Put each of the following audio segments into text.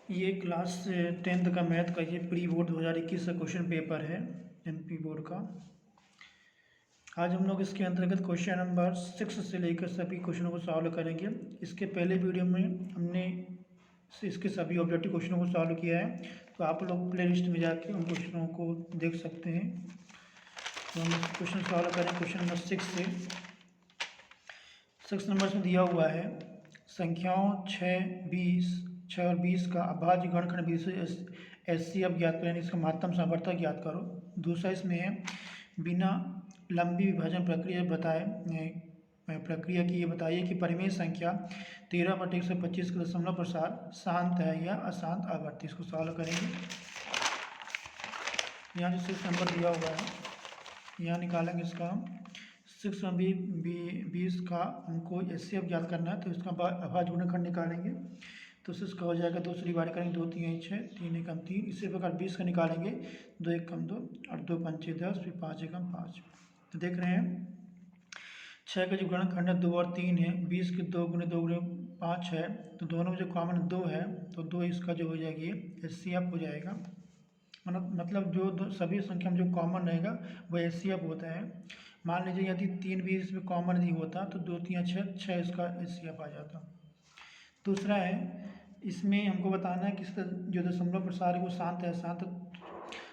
ये class 10th का math का ये प्री बोर्ड 2021 का क्वेश्चन पेपर है एमपी बोर्ड का। आज हम लोग इसके अंतर्गत क्वेश्चन नंबर 6 से लेकर सभी क्वेश्चनों को सॉल्व करेंगे। इसके पहले वीडियो में हमने इसके सभी ऑब्जेक्टिव क्वेश्चनों को सॉल्व किया है, तो आप लोग प्ले लिस्ट में जाके उन क्वेश्चनों को देख सकते हैं। तो हम क्वेश्चन सॉल्व करें क्वेश्चन नंबर 6 से। 6 नंबर में दिया हुआ है संख्याओं 6 और 20 का अभाज्य गणखंड HCF ज्ञात करें, इसका महत्तम सामर्थ्य ज्ञात करो। दूसरा इसमें है बिना लंबी विभाजन प्रक्रिया की ये बताइए कि परिमेय संख्या 13/125 के दशमलव प्रसार शांत है या अशांत आवर्ती। इसको सॉल्व करेंगे। यहाँ जो 6 नंबर दिया हुआ है यहाँ निकालेंगे इसका हम 6 में 20 का हमको HCF ज्ञात करना है, तो इसका अभाज्य गुणनखंड निकालेंगे। तो 6 का हो जाएगा 2 से डिवाइड करेंगे, 2 3 6, 3 एकम 3। इसी प्रकार 20 का निकालेंगे, 2 एकम 2 और 2 पंचे 10, फिर 5 एकम 5। तो देख रहे हैं 6 का जो गुणनखंड है 2 और 3 है, 20 के 2 गुणे 2 गुणे 5 है, तो दोनों में जो कॉमन 2 है तो 2 इसका जो हो जाएगी HCF हो जाएगा। मतलब जो सभी संख्या में जो कॉमन रहेगा वो HCF होता है। मान लीजिए यदि 3 भी इसमें कॉमन नहीं होता तो 2 3 6 इसका HCF आ जाता। दूसरा है इसमें हमको बताना है कि इसका जो दशमलव प्रसार है वो शांत है अशांत।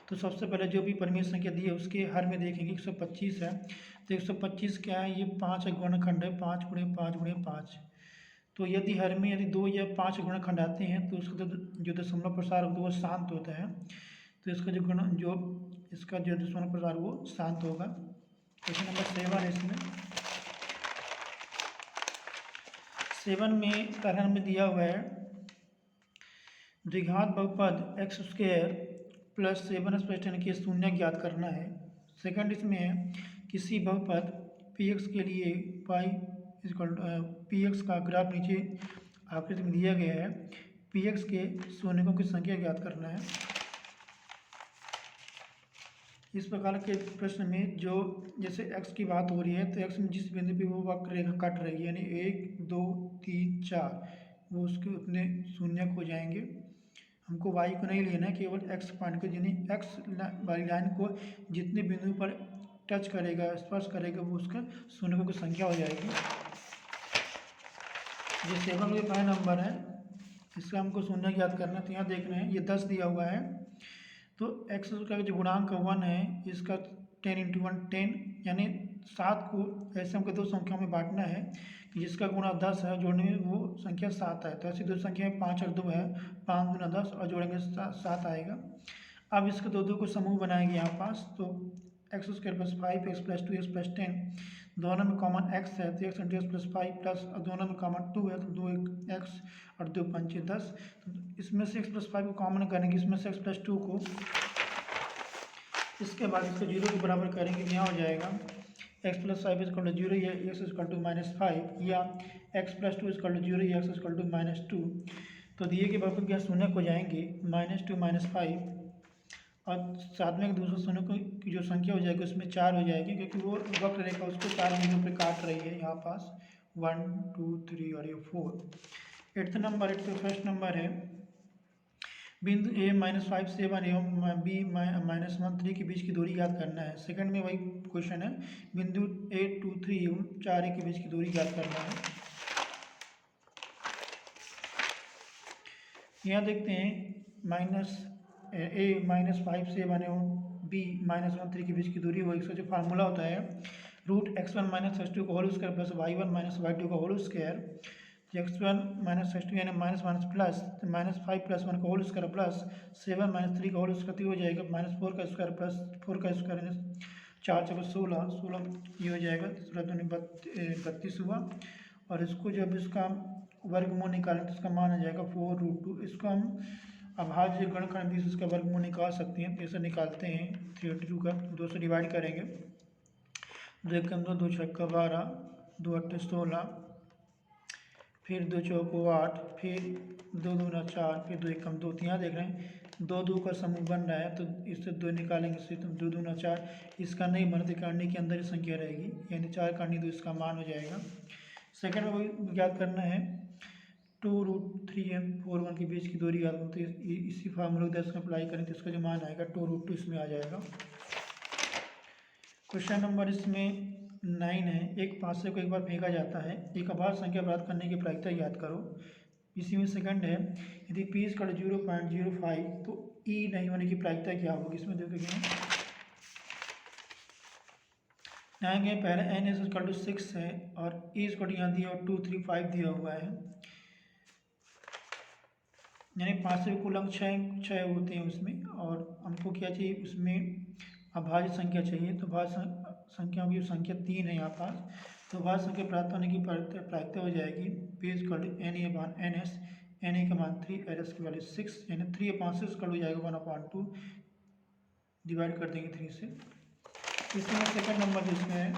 तो सबसे पहले जो भी परिमेय संख्या दी है उसके हर में देखेंगे 125 है, तो 125 क्या है, ये 5 गुणनखंड है, 5 गुणे 5 गुणे 5। तो यदि हर में यदि 2 या 5 गुणनखंड आते हैं तो उसका जो दशमलव प्रसार होता है वो शांत होता है, तो इसका इसका जो दशमलव प्रसार वो शांत होगा। क्वेश्चन नंबर 7 है इसमें। 7 में पहला में दिया हुआ है द्विघात बहुपद x² प्लस 7x+10 के शून्य ज्ञात करना है। सेकंड इसमें है किसी बहुपद px के लिए px का ग्राफ नीचे आकृति में दिया गया है, px के शून्यकों की संख्या ज्ञात करना है। इस प्रकार के प्रश्न में जो जैसे x की बात हो रही है तो x में जिस बिंदु पे वो वक्र रेखा कट रही है, यानी 1 2 3 4, वो उसके उतने शून्यक हो जाएंगे। हमको y को नहीं लेना है, केवल x पॉइंट को, यानी x वाली लाइन को जितने बिंदु पर टच करेगा स्पर्श करेगा वो उसका शून्यकों की संख्या हो जाएगी। ये 7 में पहला नंबर है, इसका हमको शून्य ज्ञात करना है। तो यहाँ देख रहे हैं ये 10 दिया हुआ है, तो x का जो गुणांक 1 है इसका 10 × 1 10, यानी 7 को ऐसे हमको दो संख्याओं में बांटना है कि जिसका गुणा 10 है, जोड़ने में वो संख्या 7 है। तो ऐसी दो संख्या 5 और 2 है, 5 गुना 10 और जोड़ेंगे 7 आएगा। अब इसके दो को समूह बनाएंगे यहाँ पास, तो x² + 5 x + 2 x + 10, दोनों में कॉमन x है तो x × x + 5 प्लस दोनों में कॉमन 2 है तो 2x और 2 पंचे 10। तो इसमें से x + 5 को कॉमन करेंगे, इसमें से x + 2 को, इसके बाद इसको 0 के बराबर करेंगे, यहाँ हो जाएगा x + 5 = 0 या x = -5, या x + 2 = 0 या x = -2। तो दिए के बहुपद क्या शून्य हो जाएंगे -2 -5, और साथ में दूसरे शून्य की जो संख्या हो जाएगी उसमें 4 हो जाएगी, क्योंकि वो वक्र रेखा उसको 4 बिंदुओं पर काट रही है यहाँ पास 1 2 3 और ये 4। 8th नंबर फर्स्ट नंबर है बिंदु a -5 से 1 एवं b -1 3 के बीच की दूरी ज्ञात करना है। सेकंड में वही क्वेश्चन है, बिंदु a 2 3 एवं 4 a के बीच की दूरी ज्ञात करना है। यहाँ देखते हैं a -5 से 1 एवं b -1 3 के बीच की दूरी, वो इसका जो फार्मूला होता है √x1 - x2 का whole square plus y1 - y2 का होल स्क्वायर। x1 - x2 यानी -1 प्लस -5 + 1 का होल स्क्वायर प्लस 7 - 3 का होल स्क्वायर हो जाएगा, -4 का स्क्वायर प्लस 4 का स्क्वायर, 4 × 16 ये हो जाएगा, 32 हुआ। और इसको जब इसका वर्गमूल निकालें तो इसका मान आ जाएगा 4√2। इसको हम अभाज्य गणखंड 20 इसका वर्गमूल निकाल सकते हैं। ऐसे निकालते हैं 32 का 2 से डिवाइड करेंगे, 2 एकम 2 2 छक्का 12 2 8 16, फिर 2 चौको 8, फिर 2 दूना 4, फिर 2 एकम 2। तो यहाँ देख रहे हैं 2 2 का समूह बन रहा है, तो इससे 2 निकालेंगे, इससे 2 दूना 4, इसका नहीं बना तो करनी के अंदर ही संख्या रहेगी, यानी 4 करनी 2 इसका मान हो जाएगा। सेकंड में वही ज्ञात करना है 2√3m/4 के बीच की दूरी याद करो, तो इसी फार्मूले को 10 में अप्लाई करें तो इसका जो मान आएगा 2√2 इसमें आ जाएगा। क्वेश्चन नंबर इसमें 9 है। एक पासे को एक बार फेंका जाता है, एक अभाज्य संख्या प्राप्त करने की प्रायिकता याद करो। इसी में सेकंड है, यदि p = 0.05 तो e नहीं होने की प्रायिकता क्या होगी। इसमें देखिए आएंगे, पहले n = 6 है और e = यहाँ दिया और 2, 3, 5 दिया हुआ है, यानी 5 से कुल अंक 6 होते हैं उसमें, और हमको क्या चाहिए उसमें अभाज्य संख्या चाहिए। तो भाज्य संख्याओं की संख्या 3 है यहाँ पास, तो भाज्य संख्या प्राप्त होने की प्रायिकता हो जाएगी p = na/ns, na का मान 3, ls की वैल्यू 6, यानी 3/6 हो जाएगा 1/2, डिवाइड कर देंगे 3 से। इसमें सेकंड नंबर जिसमें है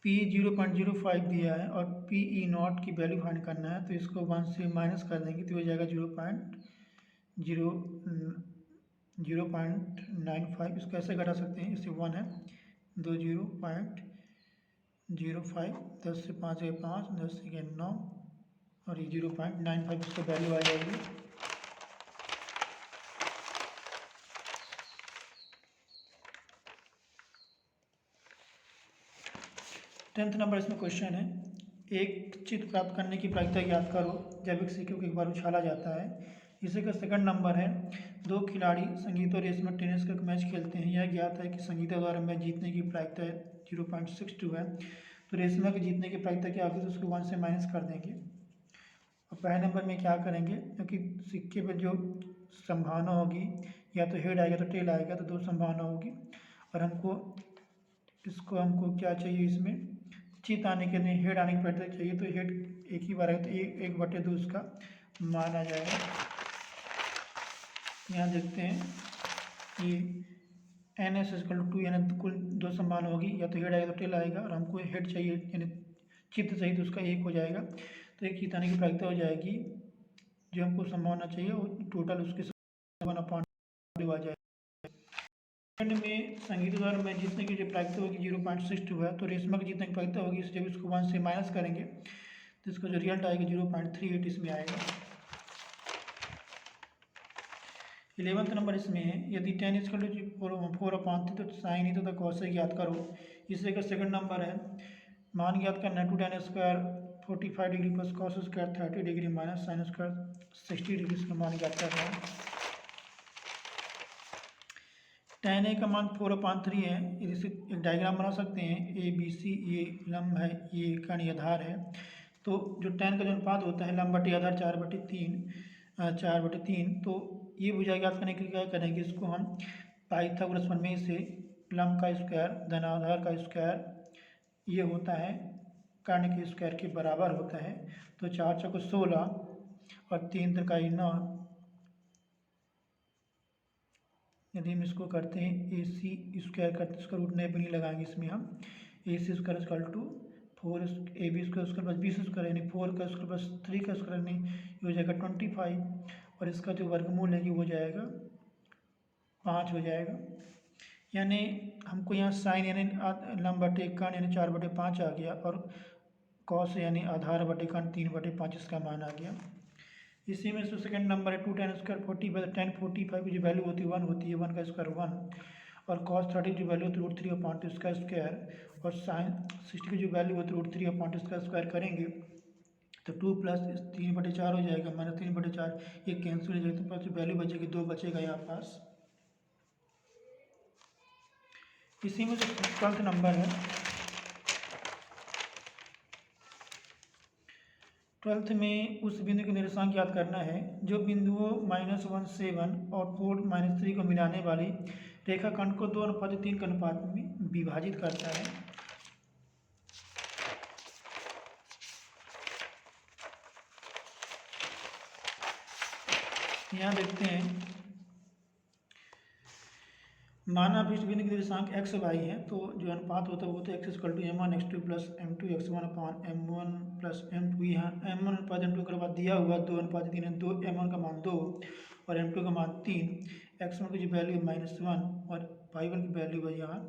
p 0.05 दिया है और pe0 की वैल्यू फाइंड करना है, तो इसको 1 से माइनस कर देंगे तो हो जाएगा 0.95। इसको ऐसे घटा सकते हैं, इससे 1 है 2 0.05, 10 से 5 है 5, 10 से 9 और ये 0.95 इसका वैल्यू आ जाएगी। टेंथ नंबर इसमें क्वेश्चन है, एक चित्र प्राप्त करने की प्रायिकता याद करो जब एक सिक्के को एक बार उछाला जाता है। इसी का सेकंड नंबर है, दो खिलाड़ी संगीता और रेशमा टेनिस का मैच खेलते हैं। यह ज्ञात है कि संगीता द्वारा मैच जीतने की प्रायिकता 0.62 है, तो रेशमा की जीतने की प्रायिकता क्या होगी, तो उसको 1 से माइनस कर देंगे। और पहले नंबर में क्या करेंगे, क्योंकि सिक्के पर जो संभावना होगी या तो हेड आएगा तो टेल आएगा, तो 2 संभावना होगी, और हमको क्या चाहिए, इसमें चित आने के लिए हेड आने की प्रायिकता चाहिए, तो हेड एक ही बार है तो 1/2 उसका मान आ जाएगा। यहाँ देखते हैं कि ns = 2, यानी कुल 2 संभावना होगी, या तो हेड आएगा तो टेल आएगा, और हमको हेड चाहिए यानी चित्त चाहिए तो उसका 1 हो जाएगा, तो एक चित आने की प्रायिकता हो जाएगी, जो हमको संभावना चाहिए वो टोटल उसके 1/2 आ जाएगा। में संगीता द्वारा मैच जीतने की जो प्रायिकता होगी 0.62 है, तो रेशमा की जीतने की प्रायिकता होगी, जब इसको 1 से माइनस करेंगे तो इसका जो रिजल्ट आएगा 0.38 इसमें आएगा। 11th नंबर इसमें है, यदि tan = 4/3 तो sin तथा cos ज्ञात करो। इससे का सेकंड नंबर है, मान ज्ञात करना है 2 tan² 45 degree plus cos² 30 degree minus sin² 60 degree, इसका मान ज्ञात करना है। tan a का मान 4/3 है, इसे एक डायग्राम बना सकते हैं, ABC ये लंब है, ये कर्ण आधार है, तो जो tan का जो अनुपात होता है लंब बटे आधार 4/3, तो ये भुजा ज्ञात करने के लिए क्या करेंगे, इसको हम पाइथागोरस प्रमेय से लंब का स्क्वायर धन आधार का स्क्वायर ये होता है कर्ण के स्क्वायर के बराबर होता है, तो 4 × 16 और 3 × 9, यदि हम इसको करते हैं AC² करते हैं, इसका रूट नहीं लगाएंगे, इसमें हम AC² = 4 AB² + B² यानी 4 का स्क्वायर प्लस 3 का स्क्वायर यानी ये हो जाएगा 25, और इसका जो वर्गमूल है कि हो जाएगा 5 हो जाएगा। यानी हमको यहाँ साइन यानी लंब बटे कर्ण यानी 4/5 आ गया, और कॉस यानी आधार बटे कर्ण 3/5 इसका मान आ गया। इसी में से सेकंड नंबर है 2 tan² 45, tan 45 की जो वैल्यू होती है 1 होती है, 1 का स्क्वायर 1, और cos 30 की वैल्यू होती है √3/2 इसका स्क्वायर, और sin 60 की जो वैल्यू होती है √3/2 इसका स्क्वायर करेंगे तो 2 + 3/4 हो जाएगा, -3/4 ये कैंसिल हो जाएगा, तो पास वैल्यू बचेगी 2 बचेगा यहाँ पास। इसी में जो 12th नंबर है, 12th में उस बिंदु के निर्देशांक याद करना है जो बिंदुओं -1, 7 और 4, -3 को मिलाने वाली रेखाखंड को 2:3 के अनुपात में विभाजित करता है। यहाँ देखते हैं, माना अभिष्ट बिंदु के निर्देशांक x y है, तो जो अनुपात होता है वो तो x = m1 x2 + m2 x1/m1 + m2, यहाँ m1 अनुपात m2 के बाद दिया हुआ 2:3 है, 2 m1 का मान 2 और m2 का मान 3, x1 की जो वैल्यू -1 और y1 की वैल्यू यहाँ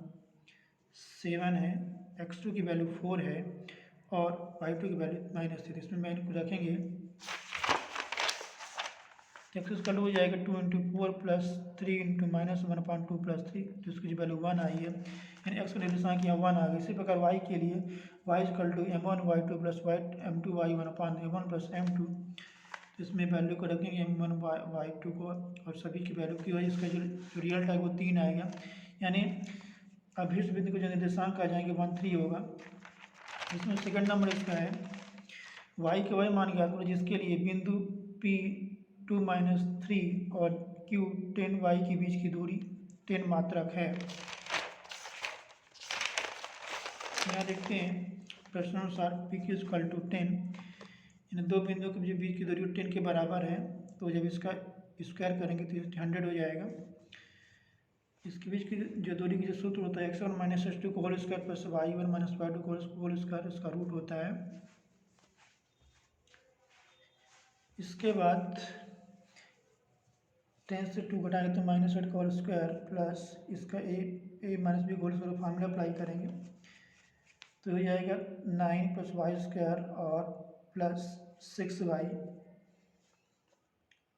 7 है, x2 की वैल्यू 4 है, और y2 की वैल्यू -3। इसमें मैं इनको रखेंगे तो एक्स स्क्वायर हो जाएगा 2 इंटू 4 प्लस 3 इंटू -1/2 प्लस 3, तो इसकी जो वैल्यू 1 आई है, यानी एक्स का निर्देशांक यहाँ 1 आ गया। इसी प्रकार y के लिए y equal to m1y2 plus m2y1/m1 plus m2, तो इसमें वैल्यू को रखेंगे m1y2 को और सभी की वैल्यू की वजह इसका जो रिजल्ट है वो 3 आएगा, यानी अभीष्ट बिंदु को जो निर्देशांक आ जाएंगे 1 3 होगा। इसमें सेकंड नंबर इसका है y के y मान ज्ञात करो जिसके लिए बिंदु P 2 -3 और Q 10y के बीच की दूरी 10 मात्रक है। यहाँ देखते हैं प्रश्नानुसार PQ इक्वल टू 10, यानी दो बिंदुओं के बीच की दूरी 10 के बराबर है, तो जब इसका स्क्वायर करेंगे तो 100 हो जाएगा। इसके बीच की जो दूरी की जो सूत्र होता है x1 - x2 को whole square plus y1 - y2 को होल स्क्वायर, इसका रूट होता है। इसके बाद 10 से 2 घटाएंगे तो -8 का होल स्क्वायर प्लस इसका a minus B whole square formula apply करेंगे तो हो जाएगा 9 प्लस वाई स्क्वायर और प्लस 6y,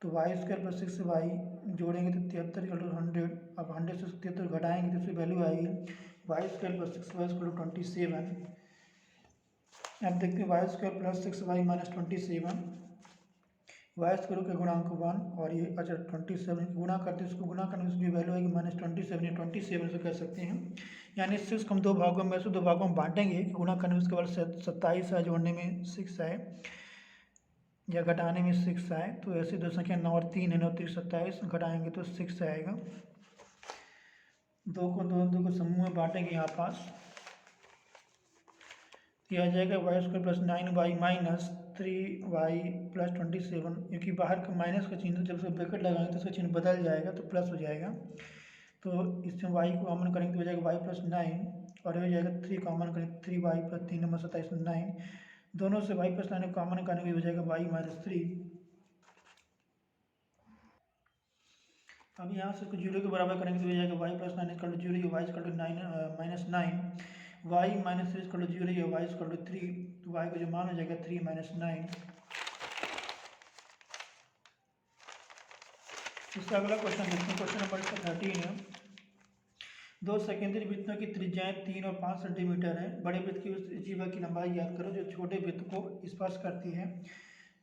तो वाई स्क्वायर प्लस 6y जोड़ेंगे तो 73 = 100। अब 100 से 73 घटाएंगे तो इसकी वैल्यू आएगी वाई स्क्वायर प्लस 6y = 27। अब देखते हैं Y square plus 6y minus 27, Y square का गुणांक 1 और ये अच्छा 27 गुणा करते हैं, इसको गुणा करने से जो वैल्यू आएगी -27 या 27 से कर सकते हैं, यानी 6 को हम दो भागों में से दो भागों में बांटेंगे, गुणा करने में उसके बाद 27 है, जोड़ने में 6 आए या घटाने में 6 आए, तो ऐसे दो संख्या 9 और 3 है, 9 3 27 घटाएंगे तो 6 आएगा। दो को समूह में बांटेंगे यहाँ पास, यह आ जाएगा Y square plus 9y minus 3y plus 27, क्योंकि बाहर का माइनस का चिन्ह जब से ब्रैकेट लगाएंगे तो उसका चिन्ह बदल जाएगा तो प्लस हो जाएगा, तो इसमें y को कॉमन करेंगे तो हो जाएगा y प्लस 9 और हो जाएगा 3 कॉमन करेंगे 3y प्लस 3 नंबर 27 9, दोनों से y प्लस 9 कॉमन करेंगे हो जाएगा y माइनस 3। अब यहाँ से कुछ 0 के बराबर करेंगे तो हो जाएगा y plus 9 equal to 0, y equal to 9 minus 9, y minus 3 equal to 0 या y इक्वल टू 3, तो y का जो मान हो जाएगा 3 माइनस 9। इसका अगला क्वेश्चन देखते हैं, क्वेश्चन नंबर 13 है। दो सेकेंडरी वृत्तों की त्रिज्याएं 3 और 5 सेंटीमीटर है, बड़े वृत्त की उस जीवा की लंबाई याद करो जो छोटे वृत्त को स्पर्श करती है।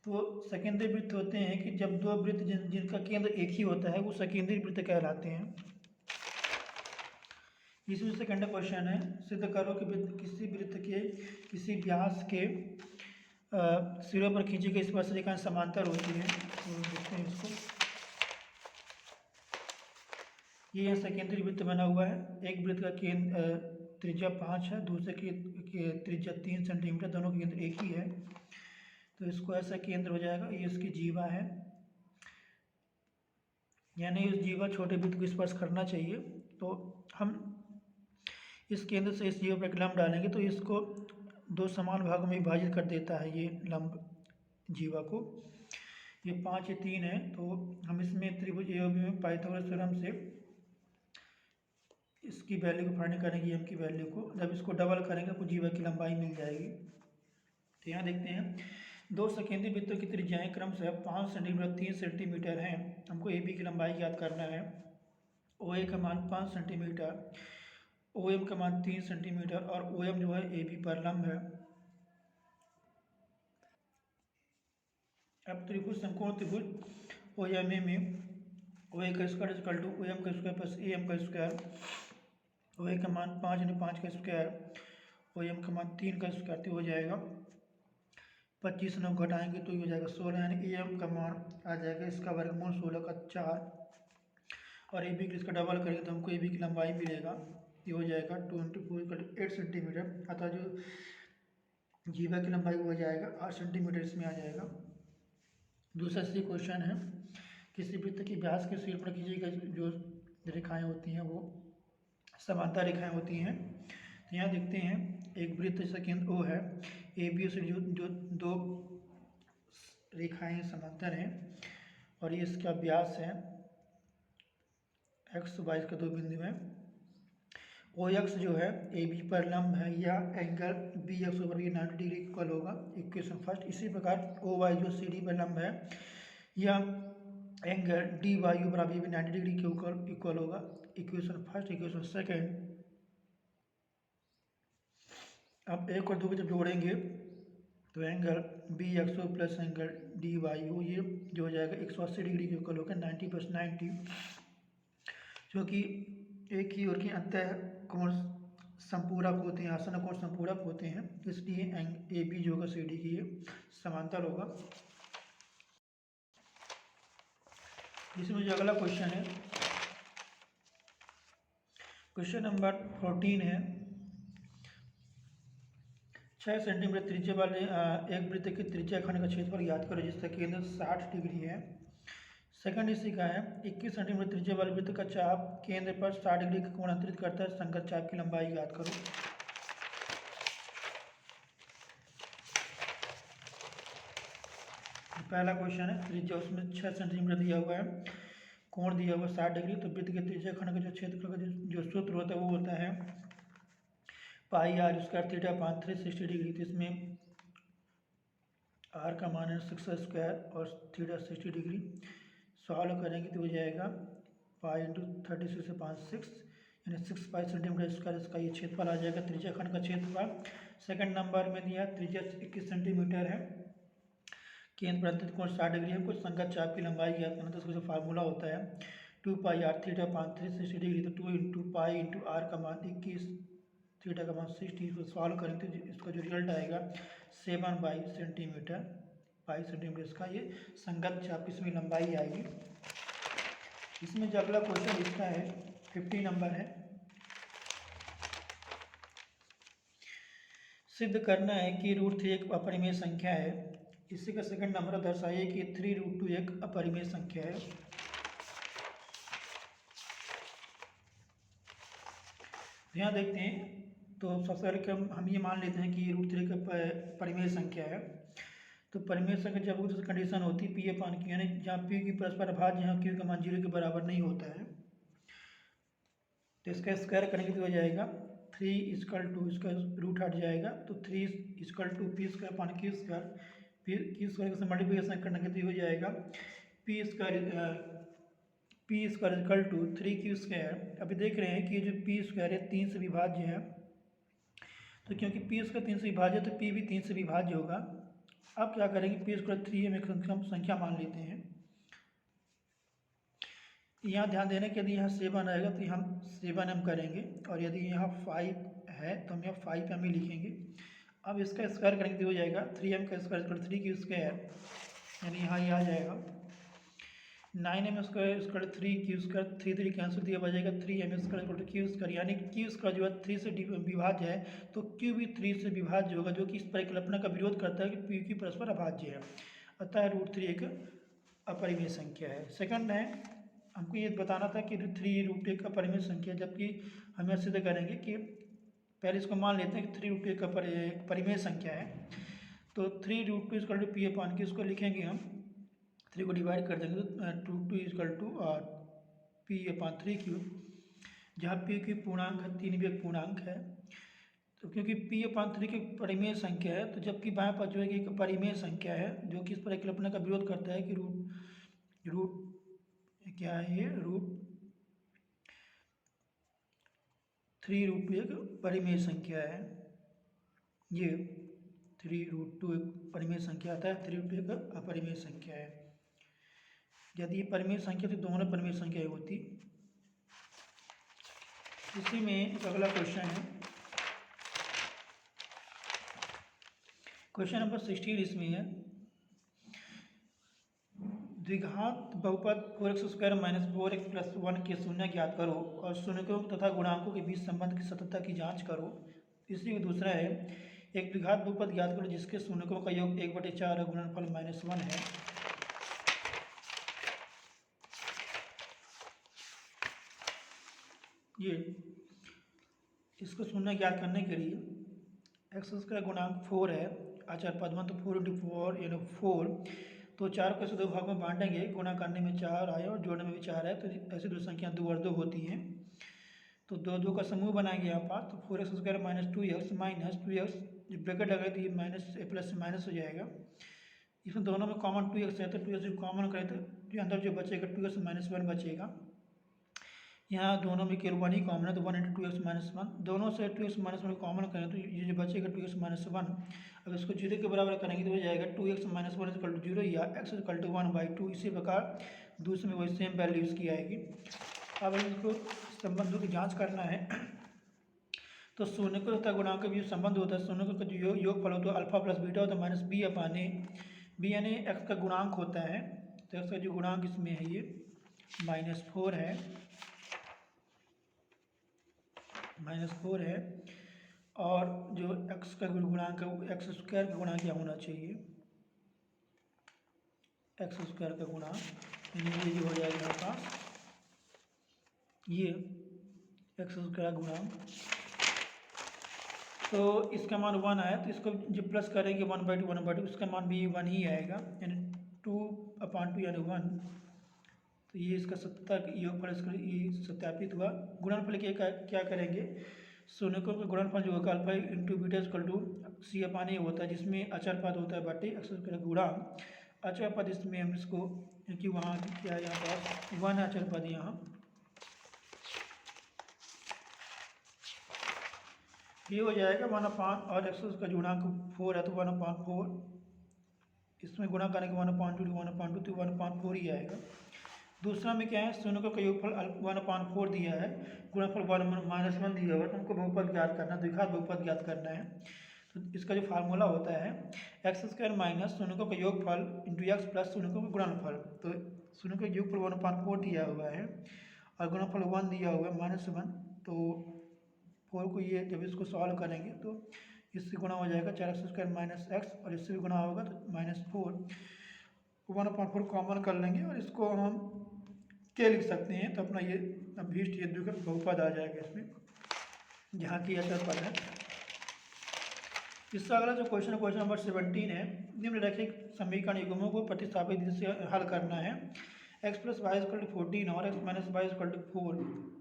तो सेकेंडरी वृत्त होते हैं कि जब दो वृत्त जिनका केंद्र एक ही होता है वो सेकेंडरी वृत्त कहलाते हैं। इसमें सेकंड क्वेश्चन है, सिद्ध करो कि किसी वृत्त के किसी व्यास के सिरों पर खींची गई स्पर्श रेखाएं समांतर होती है। तो देखते हैं इसको, ये यहाँ सेकेंडरी वृत्त बना हुआ है, एक वृत्त का केंद्र त्रिज्या 5 है, दूसरे की त्रिज्या 3 सेंटीमीटर, दोनों के केंद्र एक ही है, तो इसको ऐसा केंद्र हो जाएगा, ये इसकी जीवा है, यानी इस जीवा छोटे वृत्त को स्पर्श करना चाहिए। तो हम इस केंद्र से इस जीवा पर एक लंब डालेंगे तो इसको दो समान भागों में विभाजित कर देता है ये लंब जीवा को। ये 5 या 3 है, तो हम इसमें त्रिभुज एओबी में पाइथागोरस थ्योरम से इसकी वैल्यू को फाइंड करेंगे, एम की वैल्यू को, जब इसको डबल करेंगे तो जीवा की लंबाई मिल जाएगी। तो यहाँ देखते हैं दो सेकेंडरी वृत्तों की त्रिज्याएं क्रमशः 5 सेंटीमीटर 3 सेंटीमीटर हैं, हमको ए बी की लंबाई ज्ञात करना है। ओ ए का मान 5 सेंटीमीटर, ओ एम का मान 3 सेंटीमीटर और ओ एम जो है ए बी पर लंब है। अब त्रिभुज समकोण त्रिभुज ओ एम ए में ओ ए का square equal two O M का स्क्वायर प्लस ए एम का स्क्वायर, ओ ए का मान 5 यानी 5 का स्क्वायर, ओ एम का मान 3 का स्क्वायर, तो हो जाएगा 25 9 घटाएंगे तो ये हो जाएगा 16, यानी ए एम का मान आ जाएगा इसका वर्गमूल 16 का 4 और ए बी की इसका डबल करेंगे तो हमको ए बी की लंबाई मिलेगा, ये हो जाएगा 2 × 4 = 8 सेंटीमीटर, अतः जो जीवा की लंबाई हो जाएगा 8 सेंटीमीटर इसमें आ जाएगा। दूसरा सी क्वेश्चन है, किसी वृत्त की व्यास के सिर पर खींची गई जो रेखाएं होती हैं वो समांतर रेखाएं होती हैं। तो यहाँ देखते हैं एक वृत्त जैसा केंद्र ओ है, ए बी से जो दो रेखाएं समांतर हैं और ये इसका व्यास है, एक्स वाई के दो बिंदु हैं, ओ एक्स जो है ए बी पर लंब है या angle B X over B 90 degree equal होगा, इक्वेशन फर्स्ट। इसी प्रकार ओ वाई जो सी डी पर लंब है या एंगल डी वाई बराबर भी 90 डिग्री के इक्वल होगा, इक्वेशन फर्स्ट। इक्वेशन सेकेंड, अब एक और दो को जब जोड़ेंगे तो angle B X O plus angle D Y O ये जो हो जाएगा 180 डिग्री के इक्वल होगा, 90 + 90, जो कि एक ही और के अंतः कोण संपूरक होते हैं, आसन कोण संपूरक होते हैं, इसलिए ए बी जो होगा सी डी की ये समांतर होगा। इसमें जो अगला क्वेश्चन है, क्वेश्चन नंबर 14 है, 6 सेंटीमीटर त्रिज्या वाले एक वृत्त की त्रिज्या खंड का क्षेत्रफल ज्ञात करो जिसका केंद्र 60 डिग्री है। सेकंड इसी का है, 21 सेंटीमीटर त्रिज्या वाले वृत्त का चाप केंद्र पर 60 डिग्री का कोण अंतरित करता है, संगत चाप की लंबाई ज्ञात करो। पहला क्वेश्चन है त्रिज्या, उसमें 6 सेंटीमीटर दिया हुआ है, कोण दिया हुआ 60 डिग्री, तो वृत्त के त्रिज्या खंड का जो क्षेत्रफल का जो सूत्र होता है वो होता है pi r square theta upon 360 degree. तो इसमें आर का मान है 6² और थीटा 60 डिग्री, सॉल्व करेंगे तो हो जाएगा पाई इंटू 36 से 5 6 यानी 6 पाई सेंटीमीटर स्क्वायर इसका ये क्षेत्रफल आ जाएगा, त्रिज्या खंड का क्षेत्रफल। सेकंड नंबर में दिया त्रिज्या 21 सेंटीमीटर है, केंद्र पर अंतरित कोण 60 डिग्री है, कुछ संगत चाप की लंबाई ज्ञात करना, तो उसका जो फार्मूला होता है 2 पाई आर थीटा अपान 360 डिग्री, तो 2 इंटू पाई इंटू आर का मान 21, थीटा का मान 60, इसको सॉल्व करेंगे तो इसका जो रिजल्ट आएगा 7 सेंटीमीटर पाई सेंटीमीटर, इसका ये संगत चाप इसमें लंबाई आएगी। इसमें जो अगला क्वेश्चन इसका है 50 नंबर है, सिद्ध करना है कि √3 एक अपरिमेय संख्या है। इसी का सेकंड नंबर दर्शाइए कि 3√2 एक अपरिमेय संख्या है। यहाँ देखते हैं तो सबसे पहले हम ये मान लेते हैं कि √3 का परिमेय संख्या है, तो परिमेय संख्या जब तो कंडीशन होती है पी अपान क्यू, यानी जहाँ पी की परस्पर अभाज्य यहाँ क्यू का मान 0 के बराबर नहीं होता है, तो इसका स्क्वायर करेंगे तो हो जाएगा 3 = इसका रूट हट जाएगा, तो 3 = p² अपान q², फिर q² से मल्टीप्लिकेशन करने तो हो जाएगा p² = 3q²। अभी देख रहे हैं कि जो p² है 3 से विभाज्य है, तो क्योंकि p² 3 से विभाज्य है तो p भी 3 से विभाज्य होगा। अब क्या करेंगे, p² 3 हम एक संख्या मान लेते हैं। यहाँ ध्यान देने के यदि यहाँ 7 आएगा तो हम 7m करेंगे, और यदि यहाँ 5 है तो हम यहाँ 5m ही लिखेंगे। अब इसका स्क्वायर करेंगे तो हो जाएगा 3m का स्क्वायर 3q², यानी यहाँ ये आ जाएगा 9m² 3q², 3 कैंसिल दिया बजाएगा 3m² q², यानी q² जो है 3 से विभाज्य है तो q भी 3 से विभाज्य होगा, जो कि इस परिकल्पना का विरोध करता है कि p की परस्पर अभाज्य है, अतः √3 एक अपरिमेय संख्या है। सेकंड है, हमको ये बताना था कि 3√2 एक अपरिमेय संख्या, जबकि हम यह सिद्ध करेंगे कि पहले इसको मान लेते हैं कि 3√2 एक परिमेय संख्या है, तो 3√2 = p अपान q, इसको लिखेंगे हम 3 को डिवाइड कर देंगे तो 2 = p अपान 3q, जहाँ p की पूर्णांक है 3 भी एक पूर्णांक है, तो क्योंकि p अपान 3 की परिमेय संख्या है, तो जबकि बाएं पास जो है कि एक परिमेय संख्या है जो कि इस परिकल्पना का विरोध करता है कि रूट क्या है ये √3√2 एक परिमेय संख्या है, ये 3√2 एक परिमेय संख्या आता है, 3√2 एक अपरिमेय संख्या है। यदि ये परिमेय संख्या तो दोनों परिमेय संख्या होती। इसी में अगला क्वेश्चन है, क्वेश्चन नंबर 16 इसमें है, द्विघात बहुपद 4x² - 4x + 1 के शून्य ज्ञात करो और शून्यकों तथा गुणांकों के बीच संबंध की सत्यता की जांच करो। इसी में दूसरा है, एक द्विघात बहुपद ज्ञात करो जिसके शून्यकों का योग 1/4 और गुणनफल -1 है। ये इसको शून्य ज्ञात करने के लिए x² गुणांक 4 है, आचार पदवन तो 4 × 4 यानी 4, तो 4 को ऐसे 2 भाग में बांटेंगे, गुणा करने में 4 आए और जोड़ने में भी 4 है, तो ऐसी दो संख्या 2 और 2 होती हैं। तो दो दो का समूह बनाएंगे यहाँ पास, तो 4x² माइनस 2x ब्रैकेट लगाए तो ये माइनस प्लस से माइनस हो जाएगा। इसमें दोनों में कॉमन 2x है तो 2x कॉमन करें तो जो अंदर जो बचेगा 2x माइनस 1 बचेगा। यहाँ दोनों में केवल 1 ही कॉमन है तो 1 इंटू 2x माइनस 1, दोनों से 2x माइनस 1 कॉमन करें तो ये जो बचेगा 2x माइनस 1, अब इसको 0 के बराबर करेंगे तो हो जाएगा 2x माइनस 1 इक्वल टू 0 या x इक्वल टू 1/2। इसी प्रकार दूसरे में वही सेम वैल्यू इसकी आएगी। अब इसको संबंधों की जाँच करना है तो शून्यकों तथा गुणांक का जो संबंध होता है, शून्यकों का जो योगफल होता है अल्फा प्लस बीटा होता है माइनस बी अपान ए। बी यानी एक्स का गुणांक होता है, तो एक्स का जो गुणांक इसमें है ये -4 है, -4 है। और जो एक्स का गुणांक है वो एक्स स्क्वायर का गुणांक क्या होना चाहिए, एक्स स्क्वायर का गुणांक यानी ये जो हो जाएगा मेरे पास ये एक्स स्क्वायर का गुणांक, तो इसका मान 1 आया तो इसको जब प्लस करेंगे 1/2 इसका मान भी 1 ही आएगा, यानी 2/2 यानी 1। तो ये इसका सत्ता योगफल इसका ये सत्यापित हुआ। गुणनफल के क्या करेंगे, शून्यकों का गुणनफल जो होगा alpha into beta equal to c upon a होता है, जिसमें अचर पद होता है बटे एक्स स्क्वायर गुणांक। अचर पद इसमें हम इसको क्योंकि वहाँ क्या है यहाँ पास 1 अचर पद यहाँ ये हो जाएगा 1/, और एक्स का गुणांक 4 है तो 1/4, इसमें गुणा करेंगे 1/2 तो 1/4 ही आएगा। दूसरा में क्या है, शून्यकों का योगफल 1/4 दिया है, गुणनफल 1 - 1 दिया हुआ, तो हमको बहुपद ज्ञात करना है, द्विघात बहुपद ज्ञात करना है। तो इसका जो फार्मूला होता है x² माइनस शून्यकों का योगफल इंटू एक्स प्लस शून्यकों का गुणनफल। तो शून्यकों का योगफल 1/4 दिया हुआ है और गुणनफल 1 दिया हुआ है -1, तो 4 को ये जब इसको सॉल्व करेंगे तो इससे गुणा हो जाएगा 4x² माइनस एक्स, और इससे भी गुणा होगा तो -4, 1/4 कॉमन कर लेंगे और इसको हम क्या लिख सकते हैं, तो अपना ये अभीष्ट ये द्विघात बहुपद आ जाएगा इसमें, जहाँ की अचर पद है। इससे अगला जो क्वेश्चन है क्वेश्चन नंबर 17 है, निम्नलिखित समीकरण युग्मों को प्रतिस्थापित विधि से हल करना है। x + y = 14 और x - y = 4।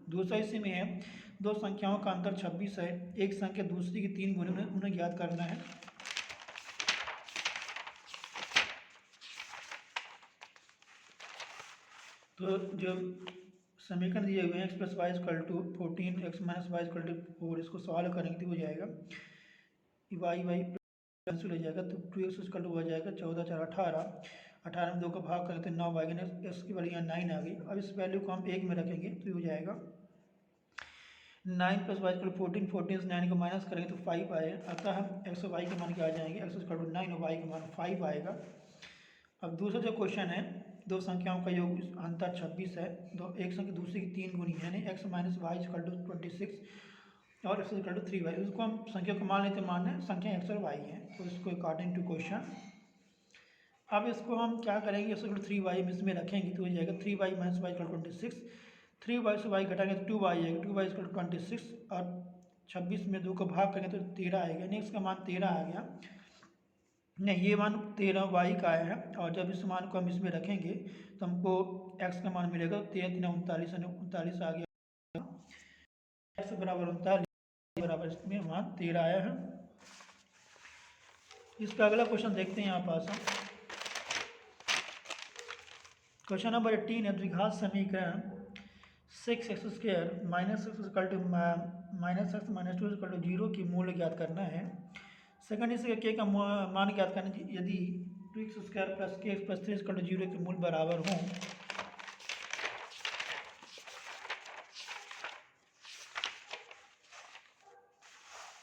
दूसरा इसी में है दो संख्याओं का अंतर 26 है, एक संख्या दूसरी की 3 गुने में उन्हें ज्ञात करना है। तो जो समीकरण दिए हुए हैं x + y = 14, x - y = 4, इसको सॉल्व करेंगे तो हो जाएगा y कैंसिल हो जाएगा, तो 2x = हो जाएगा 14 4 18, 18 में 2 का भाग करें तो 9 आएगा, x की वैल्यू यहाँ 9 आ गई। अब इस वैल्यू को हम 1 में रखेंगे तो हो जाएगा 9 + y = 14, 14 से 9 को माइनस करेंगे तो 5 आएगा। अतः हम x और y के मान क्या आ जाएंगे, x = 9 और y का मान 5 आएगा। अब दूसरा जो क्वेश्चन है, दो संख्याओं का योग अंतर 26 है, दो एक संख्या दूसरी की 3 गुनी यानी x - y = 26 और x = 3y। उसको हम संख्या को मान लेते हैं, मान संख्या x और y है, तो इसको अकॉर्डिंग टू क्वेश्चन। अब इसको हम क्या करेंगे, x = 3y हम इसमें रखेंगे तो हो जाएगा 3y - y = 26, 3y से y घटाएंगे तो 2y आएगा, 2y = 26 और 26 में 2 का भाग करेंगे तो 13 आएगा, यानी x का मान 13 आ गया। नहीं, ये मान 13 y का आया है, और जब इस मान को हम इसमें रखेंगे तो हमको x का मान मिलेगा 13 3 39 39 आ गया, x बराबर 39 बराबर इसमें मान 13 आया है। इसका अगला क्वेश्चन देखते हैं यहाँ पास हम। क्वेश्चन नंबर 18 है, द्विघात समीकरण 6x² - x - 2 0 की मूल्य ज्ञात करना है। सेकंड इसका k का मान ज्ञात करना है यदि 2x² + kx + 3 = 0 के मूल बराबर हों।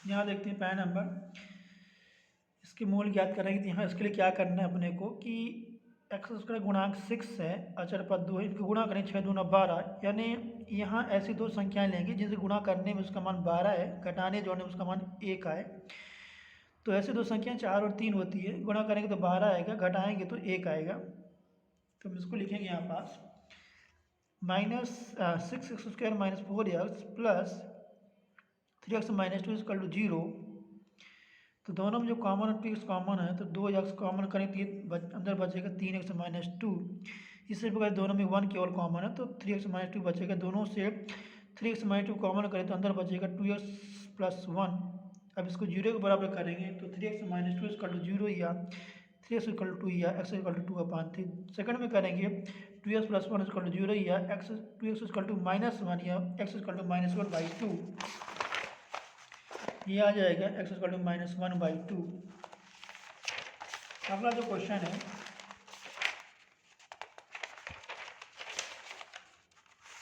यहाँ देखते हैं पहला नंबर, इसके मूल ज्ञात करेंगे तो यहाँ इसके लिए क्या करना है अपने को कि x² गुणांक 6 है, अचर पद 2 है, इनको गुणा करें 6 दूना 12, यानी यहाँ ऐसी दो संख्याएं लेंगे जिसे गुणा करने में उसका मान 12 है, घटाने जोड़ने में उसका मान 1 आए। तो ऐसी दो संख्याएं 4 और 3 होती है, गुणा करेंगे तो 12 आएगा, घटाएंगे तो 1 आएगा। तो हम इसको लिखेंगे यहाँ पास -6x² - 4x + 3x - 2 = 0। तो दोनों में जो कॉमन है 2x कॉमन है, तो 2x कॉमन करें तो अंदर बचेगा 3x - 2। इसी प्रकार दोनों में 1 केवल कॉमन है तो 3x - 2 बचेगा। दोनों से 3x-2 कॉमन करें तो अंदर बचेगा 2x+1। अब इसको 0 के बराबर करेंगे तो 3x-2 0 या 3x=2 या x=2/3। सेकंड में करेंगे 2x+1 0 या 2x=-1 या x=-1/2। ये आ जाएगा x=-1/2। अगला जो क्वेश्चन है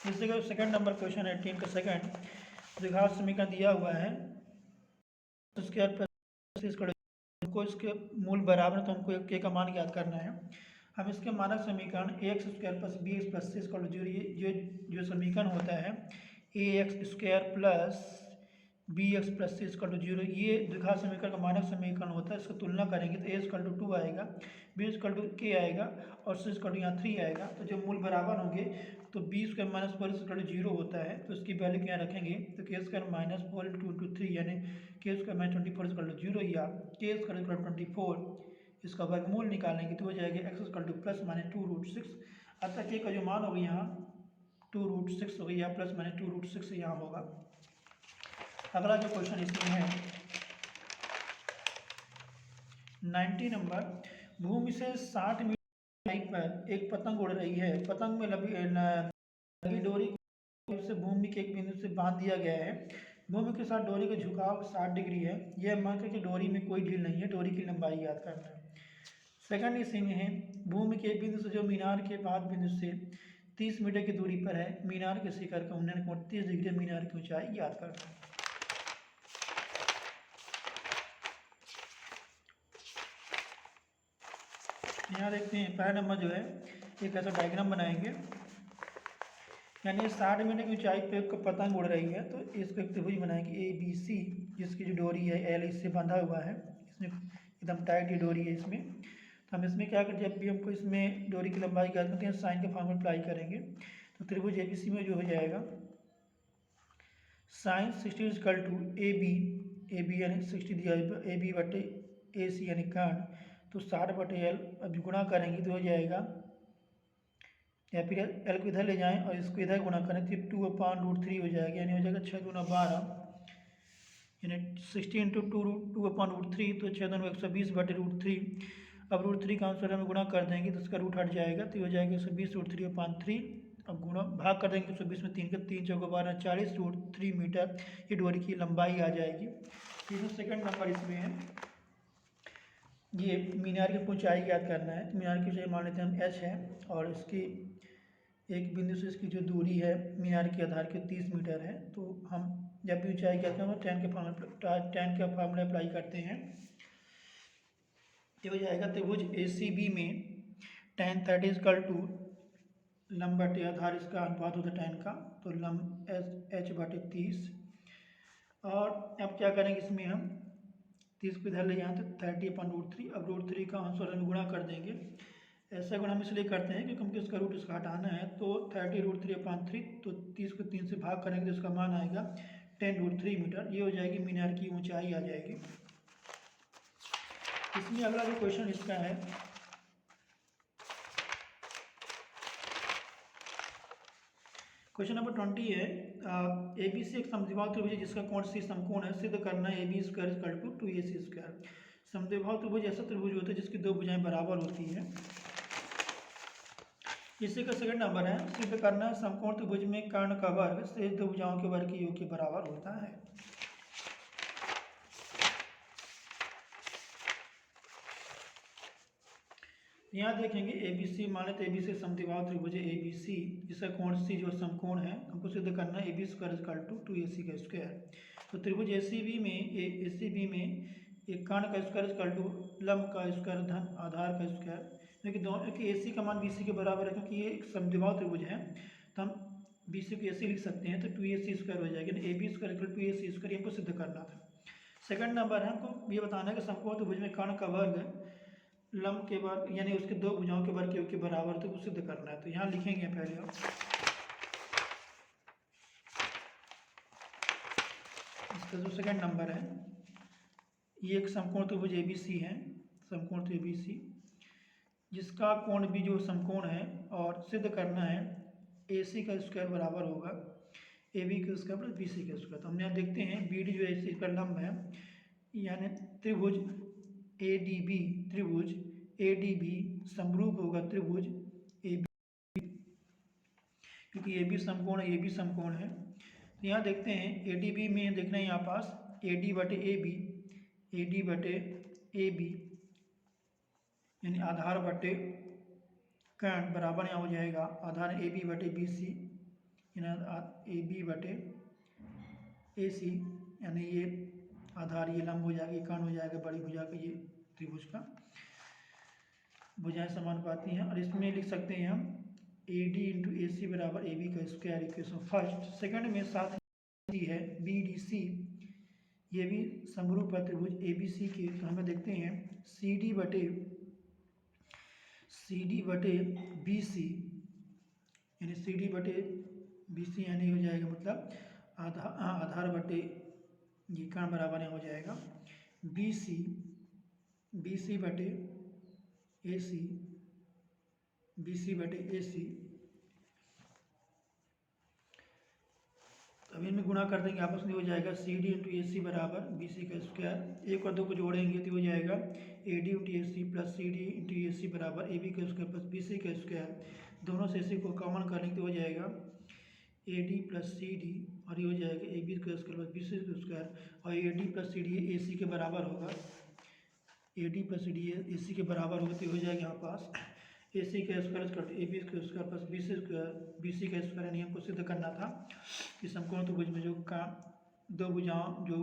इसी का सेकंड नंबर क्वेश्चन है 18 का सेकंड। द्विघात समीकरण दिया हुआ है स्क्वायर प्लस को इसके मूल बराबर तो हमको के का मान ज्ञात करना है। हम इसके मानक समीकरण ax² plus bx plus c = 0 जो समीकरण होता है ax² plus bx plus c = 0 ये द्विघात समीकरण का मानक समीकरण होता है। इसकी तुलना करेंगे तो a 2 आएगा, b k आएगा और c यहाँ 3 आएगा। तो जब मूल बराबर होंगे तो b² - 4 0 होता है, तो इसकी वैल्यू क्या रखेंगे तो k² - 4 × 3 यानी k² - 24 0 या k² 24 इसका वर्गमूल निकालेंगे तो हो जाएगा x +-2√6। अतः k का जो मान होगा यहाँ 2√6 होगा या +-2√6 यहाँ होगा। अगला जो क्वेश्चन इसमें है 90 नंबर। भूमि से 60 मीटर पर एक पतंग उड़ रही है। पतंग में लगी डोरी से भूमि के एक बिंदु से बांध दिया गया है। भूमि के साथ डोरी का झुकाव 60 डिग्री है। यह मानकर कि डोरी में कोई ढील नहीं है। डोरी की लंबाई याद करना है। सेकंड इसी में है भूमि के एक बिंदु से जो मीनार के बाद बिंदु से 30 मीटर की दूरी पर है। मीनार के शिखर का उन्नयन कोण 30 डिग्री, मीनार की ऊंचाई याद करना है। यहाँ देखते हैं पहला नंबर जो है एक ऐसा डायग्राम बनाएंगे, यानी 60 मीटर की ऊंचाई पे एक पतंग उड़ रही है। तो इसको एक त्रिभुज बनाएंगे ABC, जिसकी जो डोरी है L इससे बंधा हुआ है। इसमें एकदम टाइट ये डोरी है इसमें। तो हम इसमें क्या करते हैं, जब भी हमको इसमें डोरी की लंबाई ज्ञात करते हैं साइन का फॉर्मूला अप्लाई करेंगे। तो त्रिभुज ABC में जो हो जाएगा साइन 60 = AB यानी 60 दिया AB/AC यानी कर्ण, तो 60/L। अब गुणा करेंगे तो हो जाएगा, या फिर L को इधर ले जाएं और इसको इधर गुणा करें तो 2/√3 हो जाएगा, यानी हो जाएगा 6 दूना 12 यानी 60 × 2/√3 तो 6 दूना 120/√3। अब √3 का आंसर हम गुणा कर देंगे तो इसका रूट हट जाएगा तो हो जाएगा 120√3/3। अब गुणा भाग कर देंगे 120 में 3 का 3 × 4 = 12 40√3 मीटर ये डोरी की लंबाई आ जाएगी। फिर सेकंड नंबर इसमें है ये मीनार की ऊंचाई याद करना है। तो मीनार की ऊंचाई मान लेते हैं हम h है और इसकी एक बिंदु से इसकी जो दूरी है मीनार के आधार के 30 मीटर है। तो हम जब भी ऊंचाई कहते हैं तो tan का फार्मूला अप्लाई करते हैं। ये हो जाएगा त्रिभुज ACB में tan 30 = लंब बटे आधार इसका अनुपात होता है tan का, तो लंब h/30। और अब क्या करेंगे इसमें हम 30 को इधर ले जाएं तो 30/√3। अब √3 का आंसर हम गुणा कर देंगे। ऐसा गुणा हम इसलिए करते हैं क्योंकि हमको इसका रूट इसका हटाना है। तो 30√3/3 तो 30 को 3 से भाग करेंगे तो इसका मान आएगा 10√3 मीटर। ये हो जाएगी मीनार की ऊंचाई आ जाएगी। इसमें अगला जो क्वेश्चन इसका है क्वेश्चन नंबर 20 है ABC एक समद्विबाहु त्रिभुज जिसका कोण C समकोण है। सिद्ध करना है AB² = 2AC²। समद्विबाहु त्रिभुज ऐसा त्रिभुज होता है जिसकी दो भुजाएं बराबर होती है। इसी का सेकंड नंबर है सिद्ध करना है समकोण त्रिभुज में कर्ण का वर्ग शेष दो भुजाओं के वर्ग के योग के बराबर होता है। यहाँ देखेंगे ABC मान लेते ABC समद्विबाहु त्रिभुज ABC जिसका कोण C जो समकोण है, हमको सिद्ध करना है AB² = 2AC²। तो त्रिभुज ACB में एक कर्ण का स्क्वायर = लंब का स्क्वायर धन आधार का स्क्वायर, क्योंकि दोनों की AC का मान BC के बराबर है क्योंकि ये एक समद्विबाहु त्रिभुज है। तो हम BC को AC लिख सकते हैं तो 2AC² हो जाएगा, यानी AB² = 2AC² हमको सिद्ध करना था। सेकंड नंबर है हमको ये बताना है कि समकोण त्रिभुज में कर्ण का वर्ग लंब के वर्ग यानी उसके दो भुजाओं के वर्ग के बराबर तो वो सिद्ध करना है। तो यहाँ लिखेंगे पहले हम इसका जो सेकंड नंबर है ये एक समकोण त्रिभुज ABC है, समकोण त्रिभुज ABC जिसका कोण भी जो समकोण है और सिद्ध करना है AC का स्क्वायर बराबर होगा AB का स्क्वायर प्लस BC का स्क्वायर। तो हमने यहाँ देखते हैं BD जो है इसका लंब है, यानी त्रिभुज ADB, त्रिभुज ADB समरूप होगा त्रिभुज AB, क्योंकि AB समकोण है, AB समकोण है। तो यहाँ देखते हैं ADB में देखना है यहाँ पास AD बटे AB, AD बटे AB यानी आधार बटे कर्ण बराबर यहाँ हो जाएगा आधार AB बटे BC, यानी AB बटे AC, यानी ये आधार ये लंब हो जाएगा, ये कर्ण हो जाएगा बड़ी भुजा का, ये त्रिभुज का भुजाएं समानुपाती हैं। और इसमें लिख सकते हैं हम AD इंटू AC बराबर AB का स्क्वायर इक्वेशन फर्स्ट। सेकंड में साथ है BDC, ये भी समरूप है त्रिभुज ABC के। तो हमें देखते हैं CD बटे BC, यानी CD बटे BC यानी हो जाएगा मतलब आधार बटे ये कर्ण बराबर हो जाएगा BC बटे AC, BC बटे AC। अब इनमें गुणा कर देंगे आपस में, हो जाएगा CD इंटू AC बराबर BC का स्क्वायर। एक और दो को जोड़ेंगे तो हो जाएगा AD into AC plus CD into AC बराबर AB का स्क्वायर प्लस BC का स्क्वायर। दोनों से AC को कॉमन करेंगे तो हो जाएगा AD प्लस CD और ये हो जाएगा AB का स्क्वायर प्लस BC का स्क्वायर। और AD प्लस CD AC के बराबर होगा, AD प्लस CD AC के बराबर होगा। तो हो जाएगा यहाँ पास AC का स्क्वायर AB का स्क्वायर प्लस BC का स्क्वायर, यानी हमको सिद्ध करना था कि समकोण त्रिभुज में जो दो भुजाओं जो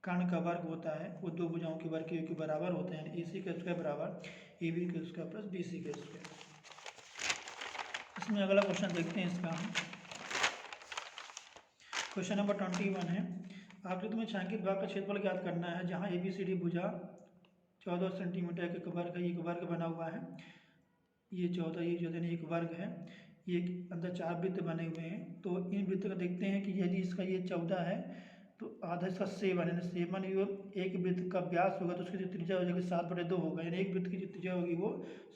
कर्ण का वर्ग होता है वो दो भुजाओं के वर्ग के बराबर होते हैं, यानी AC का स्क्वायर बराबर AB का स्क्वायर प्लस BC का स्क्वायर। इसमें अगला क्वेश्चन देखते हैं इसका हम। क्वेश्चन नंबर 21 है, आकृति में छायांकित भाग का क्षेत्रफल ज्ञात करना है जहाँ ABCD भुजा 14 सेंटीमीटर के वर्ग का एक वर्ग बना हुआ है। ये 14 ये जो है एक वर्ग है, ये अंदर 4 वृत्त बने हुए हैं। तो इन वृत्त को देखते हैं कि यदि इसका ये 14 है तो आधा इसका 7 है, 7 ये एक वृत्त का व्यास होगा तो उसकी जो त्रिज्या हो जाएगी 7/2 होगा, यानी एक वृत्त की जो त्रिज्या होगी वो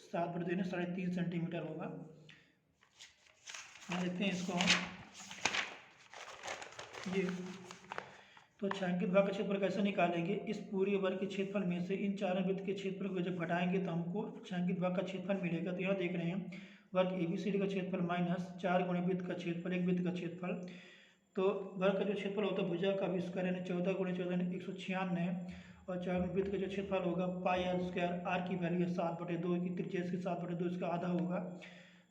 7/2 यानी 3.5 सेंटीमीटर होगा। देखते हैं इसको हम ये। तो छायांकित भाग का क्षेत्रफल कैसे निकालेंगे? इस पूरे वर्ग के क्षेत्रफल में से इन चारों वृत्त के क्षेत्रफल को जब घटाएंगे तो हमको छायांकित भाग का क्षेत्रफल मिलेगा। तो यहाँ देख रहे हैं वर्ग ABCD का क्षेत्रफल माइनस 4 गुणे वृत्त का क्षेत्रफल, एक वृत्त का क्षेत्रफल। तो वर्ग का जो क्षेत्रफल होता है भुजा का भी स्क्वायर यानी 14 गुणे 14 यानी 196, और 4 वृत्त का जो क्षेत्रफल होगा पाई आर स्क्वायर, आर की वैल्यू है 7/2 की, त्रिज्या इसकी 7/2 इसका आधा होगा।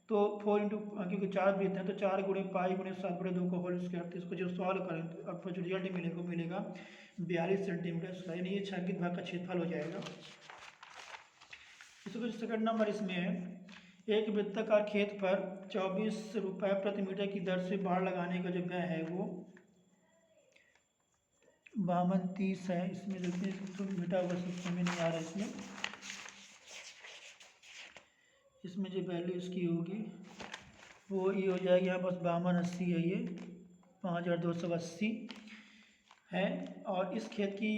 तो 4 इंटू क्योंकि 4 वृत्त हैं तो 4 गुणे पाई गुणे 7/2 का होल स्क्वायर। तो इसको जो सॉल्व करें तो आपको जो रिजल्ट मिलेगा 42 सेंटीमीटर स्क्वायर, यानी ये छायांकित भाग का क्षेत्रफल हो जाएगा। इसको सेकंड नंबर इसमें है, एक वृत्ताकार खेत पर 24 रुपये प्रति मीटर की दर से बाड़ लगाने का जो व्यय है वो 5230 है। इसमें देखते हैं तो मीठा हुआ सिस्टम में नहीं आ रहा है। इसमें जो वैल्यू इसकी होगी वो ये हो जाएगी यहाँ बस 5280 है, ये 5280 है। और इस खेत की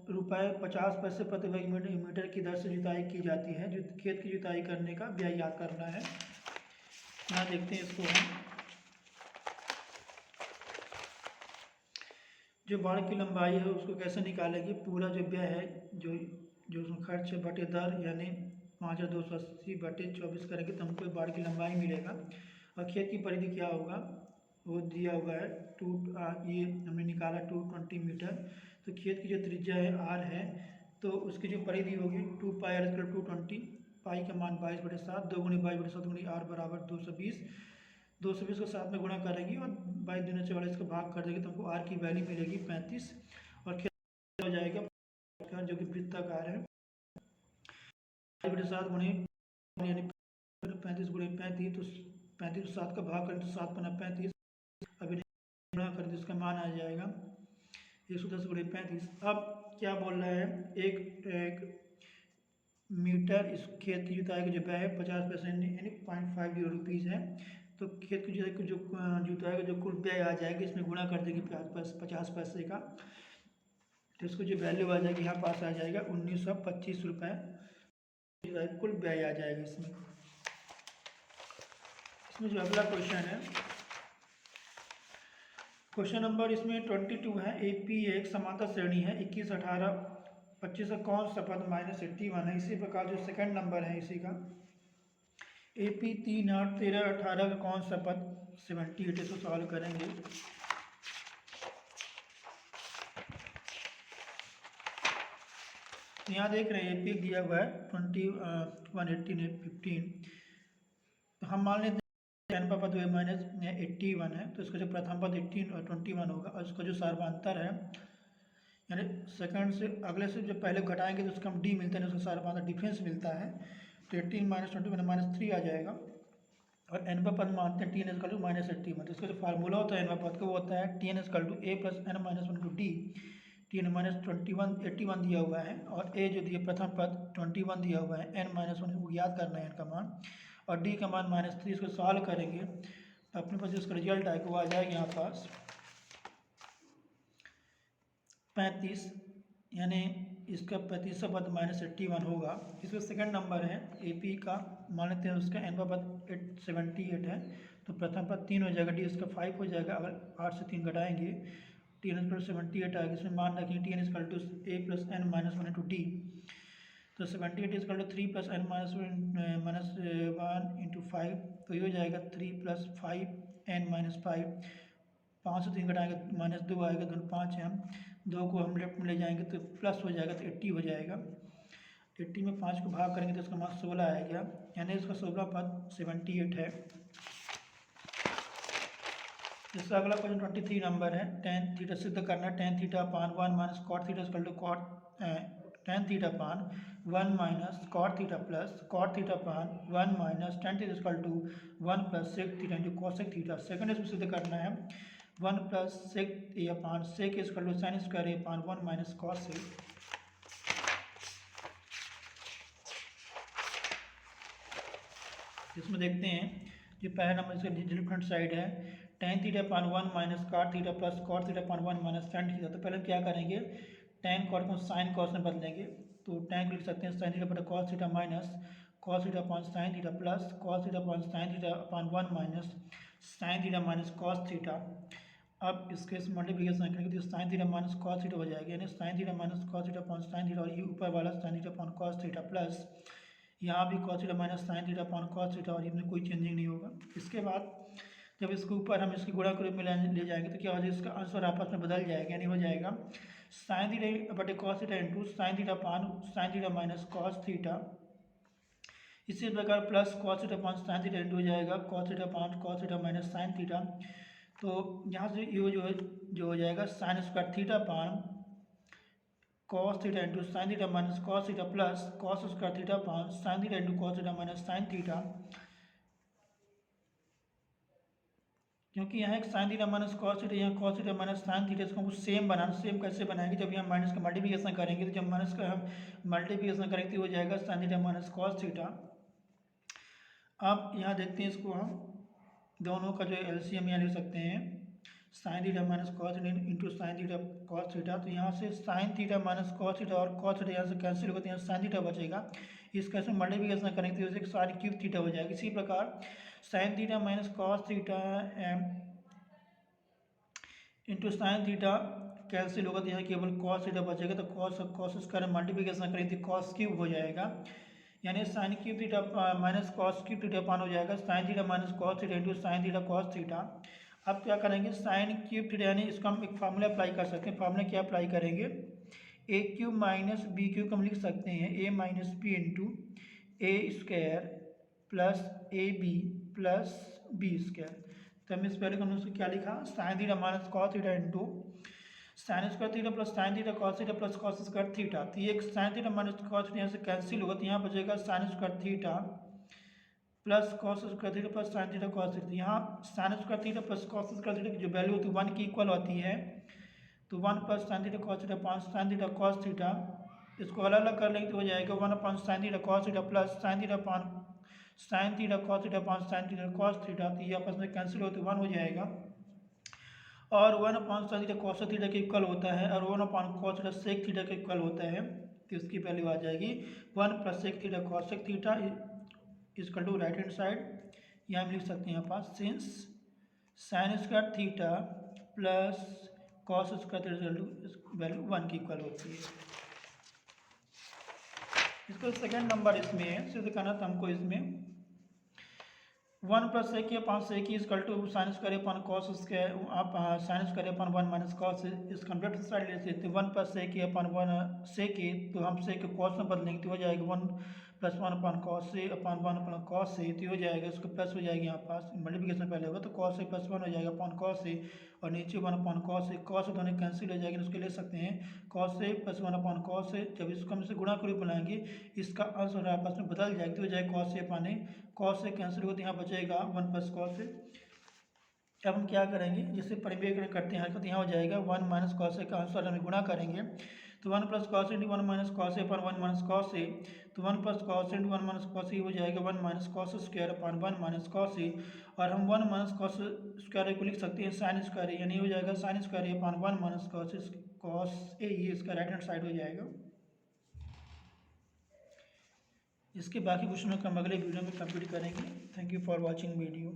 ₹50 प्रति वर्ग मीटर की दर से जुताई की जाती है। जो खेत की जुताई करने का व्यय याद करना है। यहाँ देखते हैं इसको हम, जो बाड़ की लंबाई है उसको कैसे निकालेंगे। पूरा जो व्यय है जो उसमें खर्च है बटे दर यानी 5280 बटे 24 करेंगे तो हमको बाड़ की लंबाई मिलेगा। और खेत की परिधि क्या होगा वो दिया हुआ है ये हमने निकाला 220 मीटर। तो खेत की जो त्रिज्या है r है तो उसकी जो परिधि होगी 2 पाई r स्क्वायर 220, पाई का मान 22/7, 2 गुणे 22/7 गुणे r बराबर 220। 220 को 7 में गुणा करेंगे और 22 दूनी 44 का भाग कर देंगे तो हमको r की वैल्यू मिलेगी 35। और खेत हो जाएगा जो कि वृत्ताकार है 7 गुणे यानी 35 गुणे 35, तो 35 को 7 का भाग करें तो 7 पन्ना 35, अभी गुणा करें तो इसका मान आ जाएगा 110 गुणे 35। अब क्या बोल रहा है, एक मीटर इस खेत की जुताई का जो व्यय है 50 पैसे यानी 0.50 रुपीज़ है। तो खेत की जो जुताई का जो कुल व्यय आ जाएगा इसमें गुणा कर देंगे 50 पैसे का, तो इसको जो वैल्यू आ जाएगी यहाँ पास आ जाएगा 1925 रुपये कुल व्यय आ जाएगा। इसमें जो अगला क्वेश्चन है क्वेश्चन नंबर इसमें 22 है। AP एक समांतर श्रेणी है, 21, 18, 25 का कौन सा पद -81 है। इसी प्रकार जो सेकंड नंबर है इसी का AP 3, 8, 13, 18 का कौन सा पद 78, इसको सॉल्व करेंगे। तो यहाँ देख रहे हैं AP दिया हुआ है 21, 18, 15। तो हम मान लेते हैं n का पद -81 है, तो इसका जो प्रथम पद 18 और 21 होगा, और इसका जो सर्वांतर है यानी सेकंड से अगले से जब पहले घटाएंगे तो उसका हम d मिलता है, उसका सर्वांतर डिफरेंस मिलता है। तो 18 - 21 -3 आ जाएगा। और n का पद मानते हैं Tn = -81। तो इसका जो फार्मूला होता है n का पद का वो होता है Tn = a + n - 1 d। Tn -21 81 दिया हुआ है और a जो दिया प्रथम पद 21 दिया हुआ है, n - 1 को याद करना है n का मान, और d का मान -3। इसको सॉल्व करेंगे तो अपने पास इसका रिजल्ट आएगा वो आ जाएगा यहाँ पास 35, यानी इसका 35वां पद -81 होगा। इसमें सेकंड नंबर है AP का, मान लेते हैं उसका n का पद 78 है, तो प्रथम पद 3 हो जाएगा, d इसका 5 हो जाएगा। अगर 8 से 3 घटाएंगे Tn = 78 आएगा। इसमें मान रखेंगे Tn = a + n - 1 d। तो 78 = 3 + n - 1 × 5, तो ये हो जाएगा 3 + 5n - 5। 5 से 3 घटाएंगे -2 आएगा, दोनों 5 है, हम 2 को हम लेफ्ट में ले जाएंगे तो प्लस हो जाएगा, तो 80 हो जाएगा। 80 में 5 को भाग करेंगे तो इसका मान 16 आएगा, यानी इसका 16 पद 78 है। इसका अगला क्वेश्चन 23 नंबर है। tan थीटा सिद्ध करना। tan theta upon 1 - cot theta = cot tan theta upon 1 - cot theta plus cot theta upon 1 - tan theta = 1 + sec theta × cosec theta. Second इसमें सिद्ध करना है 1 + sec a upon sec a = sin square a upon 1 - cos a। इसमें देखते हैं जो पहला number इसका डिफरेंट साइड है, tan theta upon 1 - cot theta plus cot theta upon 1 - tan theta. तो पहले हम क्या करेंगे, tan cot को sin cos में बदलेंगे, तो tan को लिख सकते हैं sin थीटा बटा cos theta minus cos theta upon sin theta plus cos theta upon sin theta upon 1 - sin theta minus cos theta. अब इसके इस मल्टीप्लिकेशन करेंगे तो sin theta minus cos theta हो जाएगा, यानी sin theta minus cos theta upon sin theta, और ये ऊपर वाला sin theta upon cos theta plus यहाँ भी cos theta minus sin theta upon cos theta, और इसमें कोई चेंजिंग नहीं होगा। इसके बाद जब इसके ऊपर हम इसकी गुणा के रूप में ले जाएंगे तो क्या हो जाएगा, इसका आंसर आपस में बदल जाएगा, यानी हो जाएगा sin थीटा बटे cos theta into sin theta upon sin theta minus cos theta. इसी प्रकार plus cos theta upon sin theta into हो जाएगा cos theta upon cos theta minus sin theta. तो यहाँ से ये जो हो जाएगा sin स्क्वायर थीटा अपान cos theta into sin theta minus cos theta plus cos square theta अपान sin theta into cos theta minus sin theta. क्योंकि यहाँ एक sin theta minus cos theta, यहाँ cos theta minus sin theta, इसको हमको same बनाना। Same कैसे बनाएंगे, जब यहाँ माइनस का मल्टीप्लिकेशन करेंगे, तो जब माइनस का हम मल्टीप्लिकेशन करेंगे तो हो जाएगा sin theta minus cos theta. अब यहाँ देखते हैं इसको हम दोनों का जो LCM यहाँ लिख सकते हैं sin theta minus cos theta into sin theta cos theta. तो यहाँ से sin theta minus cos theta और cos थीटा यहाँ से कैंसिल होगा, तो यहाँ sin थीटा बचेगा। इसका इसमें मल्टीप्लिकेशन करेंगे तो sin क्यूब थीटा हो जाएगा। इसी प्रकार sin theta minus cos theta into sin theta cancel होगा, तो यहाँ केवल cos थीटा बचेगा। तो cos स्क्वायर मल्टीप्लिकेशन करेंगे तो cos क्यूब हो जाएगा, यानी sin cube theta minus cos cube theta upon हो जाएगा sin theta minus cos theta into sin theta cos theta. अब क्या करेंगे, sin क्यूब थीटा, यानी इसका हम एक फार्मूला अप्लाई कर सकते हैं। फार्मूला क्या अप्लाई करेंगे, a cube minus B cube हम लिख सकते हैं a minus B into A square plus A B plus B square. तो हम इस पहले हमने उसको क्या लिखा, sin theta minus cos theta into sin square theta plus sin theta cos theta plus cos square theta. तो ये एक sin theta minus cos theta यहाँ से कैंसिल होगा, तो यहाँ बचेगा sin square theta plus cos square theta plus sin theta cos theta. यहाँ sin square theta plus cos square theta की जो वैल्यू होती है 1 की इक्वल होती है, तो 1 plus sin theta cos theta पाँच sin थीटा cos थीटा। इसको अलग अलग कर लेंगे तो हो जाएगा 1 upon sin theta cos theta plus sin theta पान sin थीटा cos थीटा पाँच sin थीटा cos थीटा। तो ये आपस में कैंसिल होते 1 हो जाएगा, और 1 upon sin theta cos theta के इक्वल होता है, और 1 upon cos theta sec theta के इक्वल होता है। तो इसकी वैल्यू आ जाएगी 1 plus sec theta cosec theta equal to right hand side. यहाँ हम लिख सकते हैं यहाँ पास since sin square theta plus cos square value 1 की इक्वल होती है। इसका सेकेंड नंबर इसमें है, सीधे कहना था हमको इसमें 1 plus sec upon sec equal to sine square upon cos square, आप sine square upon 1 minus cos, इसका लेफ्ट साइड ले लेते हैं 1 प्लस सेक अपान 1 सेक, तो हम सेक कॉस में बदलेंगे तो हो जाएगा 1 प्लस 1 अपान कॉस से अपान 1 अपान कॉस से, तो हो जाएगा उसको प्लस हो जाएगी यहाँ पास मल्टीप्लिकेशन पहले होगा तो कॉस से प्लस 1 हो जाएगा अपान कॉस से, और नीचे 1 अपान कॉस से, कॉस से दोनों कैंसिल हो जाएगी, उसको ले सकते हैं कॉस से प्लस 1 अपान कॉस से। जब इसको हम इसे गुणा के रूप बनाएंगे इसका अंश और आपस में बदल जाएगी तो हो जाएगा कॉस से अपान कॉस से कैंसिल होते यहाँ बचेगा 1 प्लस कॉस से। अब हम क्या करेंगे, जैसे परिमेय करते हैं तो यहाँ हो जाएगा 1 माइनस कॉस से का आंसर हमें गुणा करेंगे तो 1 plus cos into 1 minus cos upon 1 minus cos से, तो 1 plus cos into 1 minus cos हो जाएगा 1 minus cos square upon 1 minus cos से, और हम 1 माइनस कॉस स्क्वायर को लिख सकते हैं साइन स्क्वायर, यानी हो जाएगा sine square upon 1 minus cos a, ये इसका राइट हैंड साइड हो जाएगा। इसके बाकी क्वेश्चनों को हम अगले वीडियो में कंप्लीट करेंगे। Thank you for watching video.